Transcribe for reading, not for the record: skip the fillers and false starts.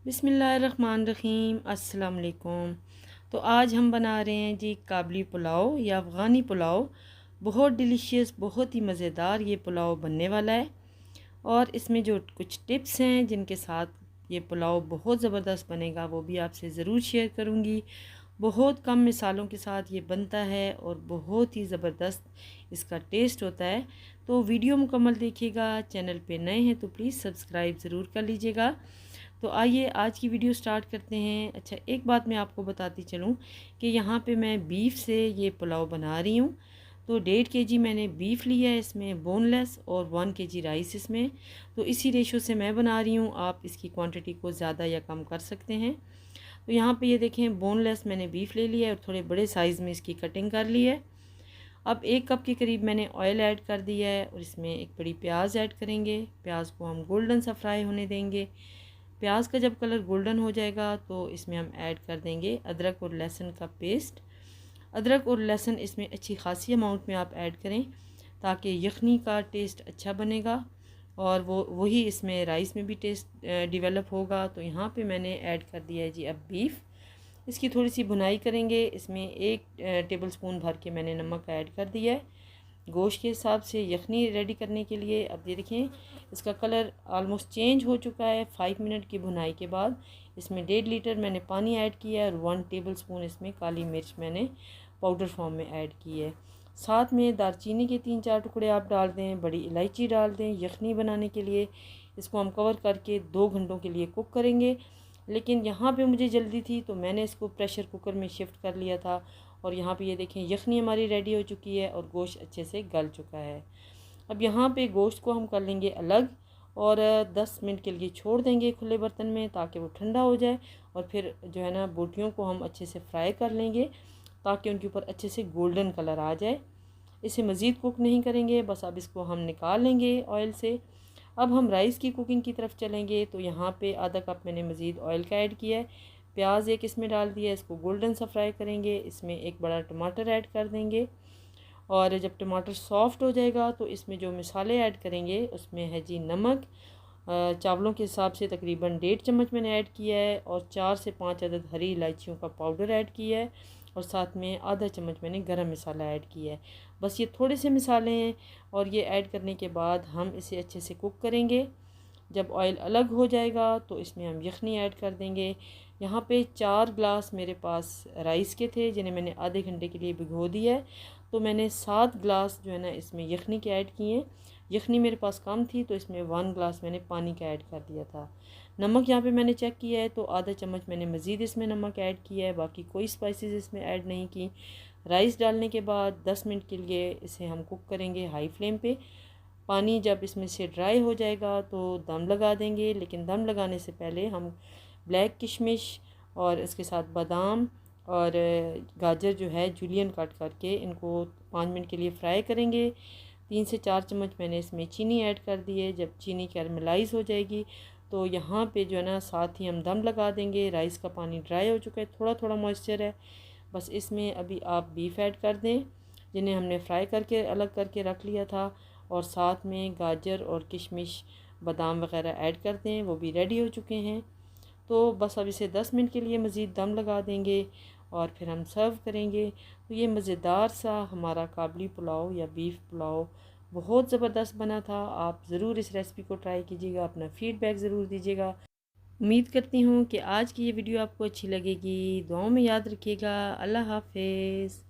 बिस्मिल्लाहिर्रहमानिर्रहीम अस्सलाम वालेकुम। तो आज हम बना रहे हैं जी काबली पुलाव या अफ़गानी पुलाव। बहुत डिलीशियस, बहुत ही मज़ेदार ये पुलाव बनने वाला है। और इसमें जो कुछ टिप्स हैं जिनके साथ ये पुलाव बहुत ज़बरदस्त बनेगा वो भी आपसे ज़रूर शेयर करूँगी। बहुत कम मिसालों के साथ ये बनता है और बहुत ही ज़बरदस्त इसका टेस्ट होता है। तो वीडियो मुकम्मल देखिएगा। चैनल पे नए हैं तो प्लीज़ सब्सक्राइब ज़रूर कर लीजिएगा। तो आइए आज की वीडियो स्टार्ट करते हैं। अच्छा, एक बात मैं आपको बताती चलूँ कि यहाँ पे मैं बीफ से ये पुलाव बना रही हूँ। तो 1.5 kg मैंने बीफ लिया है, इसमें बोनलेस, और 1 kg राइस इसमें। तो इसी रेशो से मैं बना रही हूँ, आप इसकी क्वांटिटी को ज़्यादा या कम कर सकते हैं। तो यहाँ पे ये देखें, बोनलेस मैंने बीफ ले लिया है और थोड़े बड़े साइज़ में इसकी कटिंग कर ली है। अब 1 कप के करीब मैंने ऑयल ऐड कर दिया है और इसमें एक बड़ी प्याज ऐड करेंगे। प्याज को हम गोल्डन सा फ्राई होने देंगे। प्याज का जब कलर गोल्डन हो जाएगा तो इसमें हम ऐड कर देंगे अदरक और लहसुन का पेस्ट। अदरक और लहसुन इसमें अच्छी खासी अमाउंट में आप ऐड करें ताकि यखनी का टेस्ट अच्छा बनेगा और वही इसमें राइस में भी टेस्ट डेवलप होगा। तो यहाँ पे मैंने ऐड कर दिया है जी अब बीफ। इसकी थोड़ी सी भुनाई करेंगे। इसमें 1 टेबलस्पून भर के मैंने नमक ऐड कर दिया है गोश्त के हिसाब से यखनी रेडी करने के लिए। अब ये देखें, इसका कलर आलमोस्ट चेंज हो चुका है। 5 मिनट की भुनाई के बाद इसमें 1.5 लीटर मैंने पानी ऐड किया है और 1 टेबलस्पून इसमें काली मिर्च मैंने पाउडर फॉर्म में ऐड की है। साथ में दालचीनी के 3-4 टुकड़े आप डाल दें, बड़ी इलायची डाल दें यखनी बनाने के लिए। इसको हम कवर करके 2 घंटों के लिए कुक करेंगे। लेकिन यहाँ पे मुझे जल्दी थी तो मैंने इसको प्रेशर कुकर में शिफ्ट कर लिया था। और यहाँ पे ये देखें, यखनी हमारी रेडी हो चुकी है और गोश्त अच्छे से गल चुका है। अब यहाँ पे गोश्त को हम कर लेंगे अलग और 10 मिनट के लिए छोड़ देंगे खुले बर्तन में ताकि वो ठंडा हो जाए। और फिर जो है ना, बोटियों को हम अच्छे से फ्राई कर लेंगे ताकि उनके ऊपर अच्छे से गोल्डन कलर आ जाए। इसे मज़ीद कुक नहीं करेंगे, बस अब इसको हम निकाल लेंगे ऑयल से। अब हम राइस की कुकिंग की तरफ चलेंगे। तो यहाँ पे आधा कप मैंने मज़ीद ऑयल का ऐड किया है। प्याज एक इसमें डाल दिया, इसको गोल्डन सा फ्राई करेंगे। इसमें एक बड़ा टमाटर ऐड कर देंगे और जब टमाटर सॉफ्ट हो जाएगा तो इसमें जो मसाले ऐड करेंगे उसमें है जी नमक। चावलों के हिसाब से तकरीबन 1.5 चम्मच मैंने ऐड किया है और 4 से 5 अदद हरी इलायचियों का पाउडर ऐड किया है और साथ में आधा चम्मच मैंने गरम मसाला ऐड किया है। बस ये थोड़े से मसाले हैं और ये ऐड करने के बाद हम इसे अच्छे से कुक करेंगे। जब ऑयल अलग हो जाएगा तो इसमें हम यखनी ऐड कर देंगे। यहाँ पे 4 ग्लास मेरे पास राइस के थे जिन्हें मैंने आधे घंटे के लिए भिगो दिया है। तो मैंने 7 ग्लास जो है ना इसमें यखनी के ऐड किए हैं। यखनी मेरे पास कम थी तो इसमें 1 ग्लास मैंने पानी का ऐड कर दिया था। नमक यहाँ पे मैंने चेक किया है तो आधा चम्मच मैंने मज़ीद इसमें नमक ऐड किया है, बाकी कोई स्पाइसेस इसमें ऐड नहीं की। राइस डालने के बाद 10 मिनट के लिए इसे हम कुक करेंगे हाई फ्लेम पे। पानी जब इसमें से ड्राई हो जाएगा तो दम लगा देंगे। लेकिन दम लगाने से पहले हम ब्लैक किशमिश और इसके साथ बादाम और गाजर जो है जूलियन कट करके इनको 5 मिनट के लिए फ्राई करेंगे। 3 से 4 चम्मच मैंने इसमें चीनी ऐड कर दी है। जब चीनी कैरमलाइज़ हो जाएगी तो यहाँ पे जो है ना साथ ही हम दम लगा देंगे। राइस का पानी ड्राई हो चुका है, थोड़ा थोड़ा मॉइस्चर है। बस इसमें अभी आप बीफ ऐड कर दें जिन्हें हमने फ्राई करके अलग करके रख लिया था और साथ में गाजर और किशमिश बादाम वगैरह ऐड कर दें, वो भी रेडी हो चुके हैं। तो बस अब इसे 10 मिनट के लिए मज़ीद दम लगा देंगे और फिर हम सर्व करेंगे। तो ये मज़ेदार सा हमारा काबली पुलाव या बीफ पुलाव बहुत ज़बरदस्त बना था। आप ज़रूर इस रेसिपी को ट्राई कीजिएगा, अपना फ़ीडबैक ज़रूर दीजिएगा। उम्मीद करती हूँ कि आज की ये वीडियो आपको अच्छी लगेगी। दुआओं में याद रखिएगा। अल्लाह हाफ़िज़।